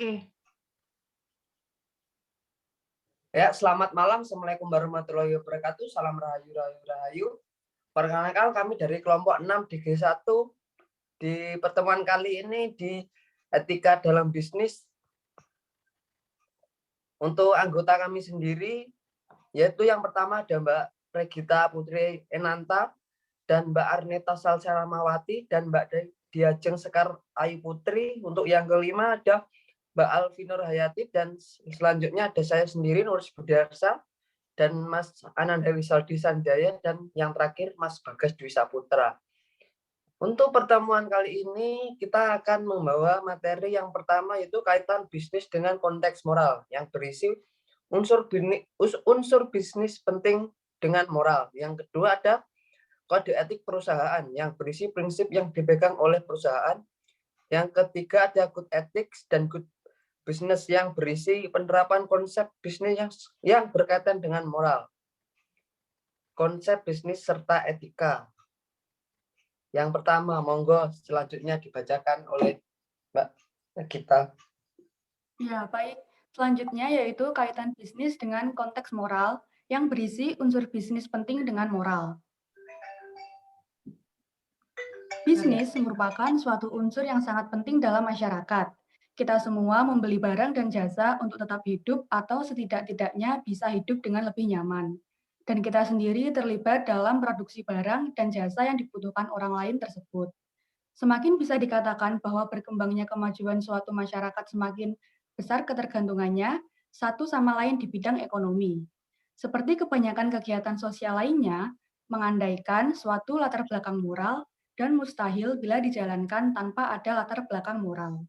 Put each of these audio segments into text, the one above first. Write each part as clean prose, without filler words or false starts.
Oke. Ya, selamat malam. Assalamualaikum warahmatullahi wabarakatuh. Salam rahayu, rahayu, rahayu. Perkenalkan kami dari kelompok 6 DG1. Di pertemuan kali ini di etika dalam bisnis. Untuk anggota kami sendiri, yaitu yang pertama ada Mbak Regita Putri Enanta, dan Mbak Arneta Salsaramawati, dan Mbak Diajeng Sekar Ayu Putri. Untuk yang kelima ada Mbak Alvinur Hayati, dan selanjutnya ada saya sendiri Nurus Budiarsa, dan Mas Ananda Wisaldi Sanjaya, dan yang terakhir Mas Bagas Dwi Saputra. Untuk pertemuan kali ini kita akan membawa materi yang pertama, yaitu kaitan bisnis dengan konteks moral, yang berisi unsur bisnis penting dengan moral. Yang kedua ada kode etik perusahaan yang berisi prinsip yang dipegang oleh perusahaan. Yang ketiga ada good ethics dan good business yang berisi penerapan konsep bisnis yang berkaitan dengan moral, konsep bisnis serta etika. Yang pertama, monggo selanjutnya dibacakan oleh Mbak Regita. Ya, baik. Selanjutnya yaitu kaitan bisnis dengan konteks moral yang berisi unsur bisnis penting dengan moral. Bisnis merupakan suatu unsur yang sangat penting dalam masyarakat. Kita semua membeli barang dan jasa untuk tetap hidup atau setidak-tidaknya bisa hidup dengan lebih nyaman. Dan kita sendiri terlibat dalam produksi barang dan jasa yang dibutuhkan orang lain tersebut. Semakin bisa dikatakan bahwa berkembangnya kemajuan suatu masyarakat semakin besar ketergantungannya satu sama lain di bidang ekonomi. Seperti kebanyakan kegiatan sosial lainnya, mengandaikan suatu latar belakang moral dan mustahil bila dijalankan tanpa ada latar belakang moral.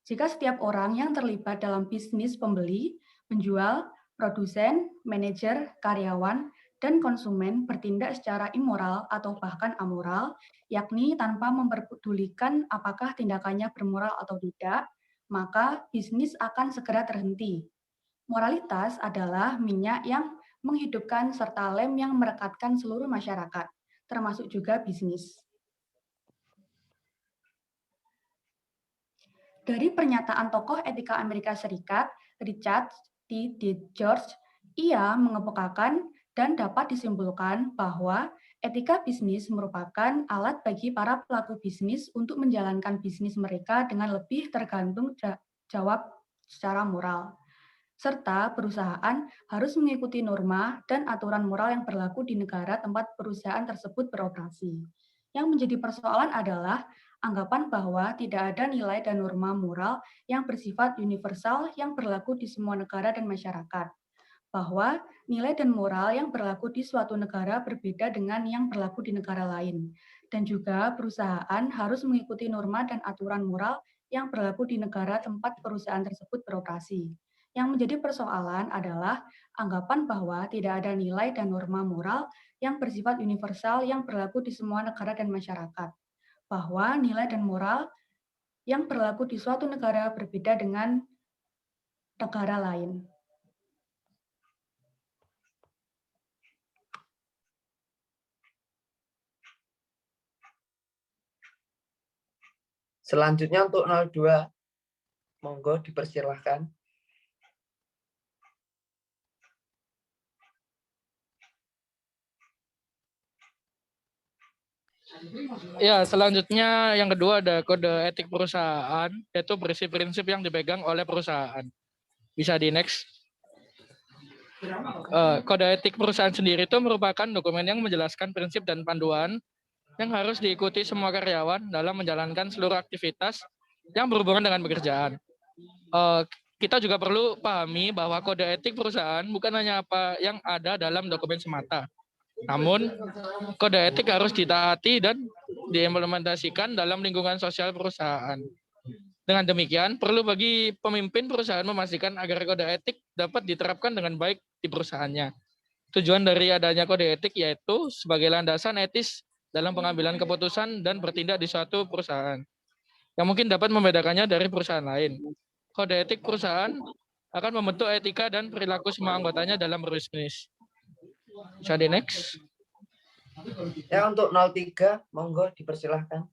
Jika setiap orang yang terlibat dalam bisnis pembeli, penjual, produsen, manajer, karyawan, dan konsumen bertindak secara immoral atau bahkan amoral, yakni tanpa memperdulikan apakah tindakannya bermoral atau tidak, maka bisnis akan segera terhenti. Moralitas adalah minyak yang menghidupkan serta lem yang merekatkan seluruh masyarakat, termasuk juga bisnis. Dari pernyataan tokoh etika Amerika Serikat, Richard T. George, ia mengemukakan dan dapat disimpulkan bahwa etika bisnis merupakan alat bagi para pelaku bisnis untuk menjalankan bisnis mereka dengan lebih tergantung jawab secara moral. Serta perusahaan harus mengikuti norma dan aturan moral yang berlaku di negara tempat perusahaan tersebut beroperasi. Yang menjadi persoalan adalah anggapan bahwa tidak ada nilai dan norma moral yang bersifat universal yang berlaku di semua negara dan masyarakat. Bahwa nilai dan moral yang berlaku di suatu negara berbeda dengan yang berlaku di negara lain. Dan juga perusahaan harus mengikuti norma dan aturan moral yang berlaku di negara tempat perusahaan tersebut beroperasi. Yang menjadi persoalan adalah anggapan bahwa tidak ada nilai dan norma moral yang bersifat universal yang berlaku di semua negara dan masyarakat. Bahwa nilai dan moral yang berlaku di suatu negara berbeda dengan negara lain. Selanjutnya untuk 02, monggo dipersilahkan. Ya, selanjutnya yang kedua ada kode etik perusahaan, yaitu berisi prinsip yang dipegang oleh perusahaan. Bisa di next. Kode etik perusahaan sendiri itu merupakan dokumen yang menjelaskan prinsip dan panduan yang harus diikuti semua karyawan dalam menjalankan seluruh aktivitas yang berhubungan dengan pekerjaan. Kita juga perlu pahami bahwa kode etik perusahaan bukan hanya apa yang ada dalam dokumen semata, namun kode etik harus ditaati dan diimplementasikan dalam lingkungan sosial perusahaan. Dengan demikian, perlu bagi pemimpin perusahaan memastikan agar kode etik dapat diterapkan dengan baik di perusahaannya. Tujuan dari adanya kode etik yaitu sebagai landasan etis dalam pengambilan keputusan dan bertindak di suatu perusahaan, yang mungkin dapat membedakannya dari perusahaan lain. Kode etik perusahaan akan membentuk etika dan perilaku semua anggotanya dalam berbisnis. Bisa di next. Ya, untuk 03, monggo dipersilahkan.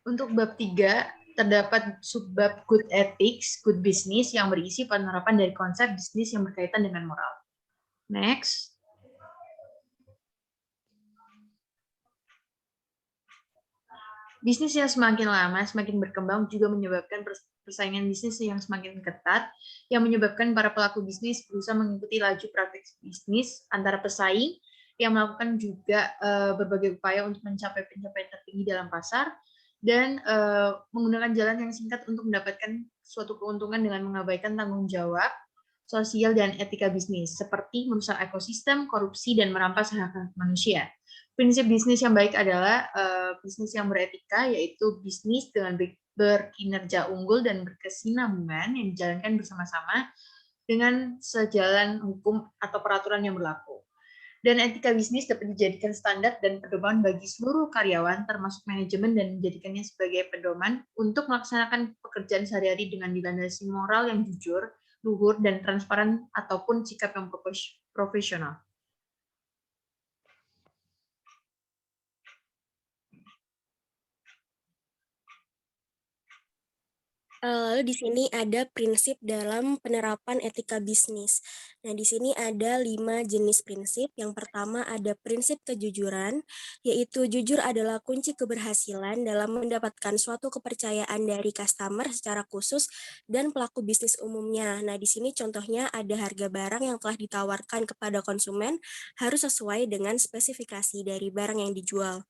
Untuk bab 3, terdapat subbab good ethics, good business yang berisi penerapan dari konsep bisnis yang berkaitan dengan moral. Next. Bisnis yang semakin lama semakin berkembang juga menyebabkan persaingan bisnis yang semakin ketat, yang menyebabkan para pelaku bisnis berusaha mengikuti laju praktik bisnis antara pesaing yang melakukan juga berbagai upaya untuk mencapai pencapaian tertinggi dalam pasar, dan menggunakan jalan yang singkat untuk mendapatkan suatu keuntungan dengan mengabaikan tanggung jawab sosial dan etika bisnis, seperti merusak ekosistem, korupsi, dan merampas hak-hak manusia. Prinsip bisnis yang baik adalah bisnis yang beretika, yaitu bisnis dengan berkinerja unggul dan berkesinambungan yang dijalankan bersama-sama dengan sejalan hukum atau peraturan yang berlaku. Dan etika bisnis dapat dijadikan standar dan pedoman bagi seluruh karyawan, termasuk manajemen, dan menjadikannya sebagai pedoman untuk melaksanakan pekerjaan sehari-hari dengan dilandasi moral yang jujur, luhur, dan transparan, ataupun sikap yang profesional. Lalu di sini ada prinsip dalam penerapan etika bisnis. Nah, di sini ada 5 jenis prinsip. Yang pertama ada prinsip kejujuran, yaitu jujur adalah kunci keberhasilan dalam mendapatkan suatu kepercayaan dari customer secara khusus dan pelaku bisnis umumnya. Nah, di sini contohnya ada harga barang yang telah ditawarkan kepada konsumen harus sesuai dengan spesifikasi dari barang yang dijual.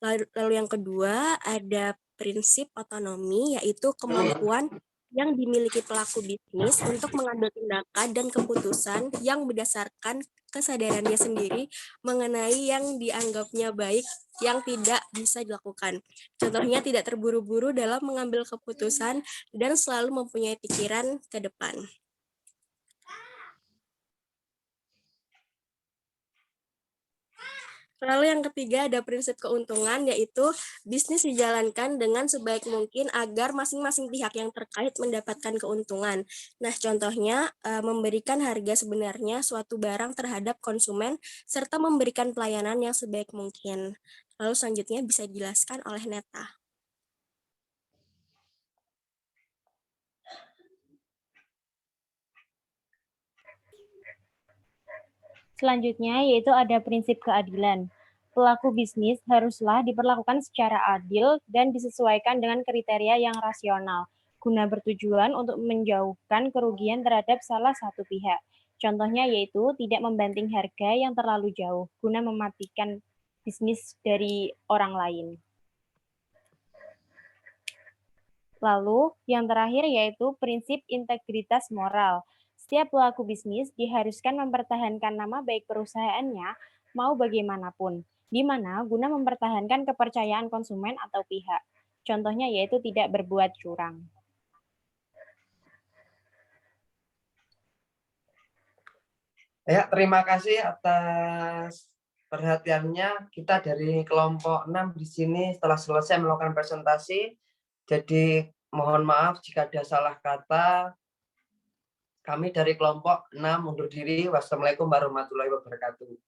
Lalu yang kedua ada prinsip otonomi, yaitu kemampuan yang dimiliki pelaku bisnis untuk mengambil tindakan dan keputusan yang berdasarkan kesadarannya sendiri mengenai yang dianggapnya baik yang tidak bisa dilakukan. Contohnya tidak terburu-buru dalam mengambil keputusan dan selalu mempunyai pikiran ke depan. Lalu yang ketiga ada prinsip keuntungan, yaitu bisnis dijalankan dengan sebaik mungkin agar masing-masing pihak yang terkait mendapatkan keuntungan. Nah, contohnya memberikan harga sebenarnya suatu barang terhadap konsumen serta memberikan pelayanan yang sebaik mungkin. Lalu selanjutnya bisa dijelaskan oleh Neta. Selanjutnya yaitu ada prinsip keadilan. Pelaku bisnis haruslah diperlakukan secara adil dan disesuaikan dengan kriteria yang rasional, guna bertujuan untuk menjauhkan kerugian terhadap salah satu pihak. Contohnya yaitu tidak membanting harga yang terlalu jauh, guna mematikan bisnis dari orang lain. Lalu, yang terakhir yaitu prinsip integritas moral. Setiap pelaku bisnis diharuskan mempertahankan nama baik perusahaannya, mau bagaimanapun, di mana guna mempertahankan kepercayaan konsumen atau pihak. Contohnya yaitu tidak berbuat curang. Ya, terima kasih atas perhatiannya. Kita dari kelompok 6 di sini setelah selesai melakukan presentasi. Jadi mohon maaf jika ada salah kata. Kami dari kelompok 6 undur diri. Wassalamualaikum warahmatullahi wabarakatuh.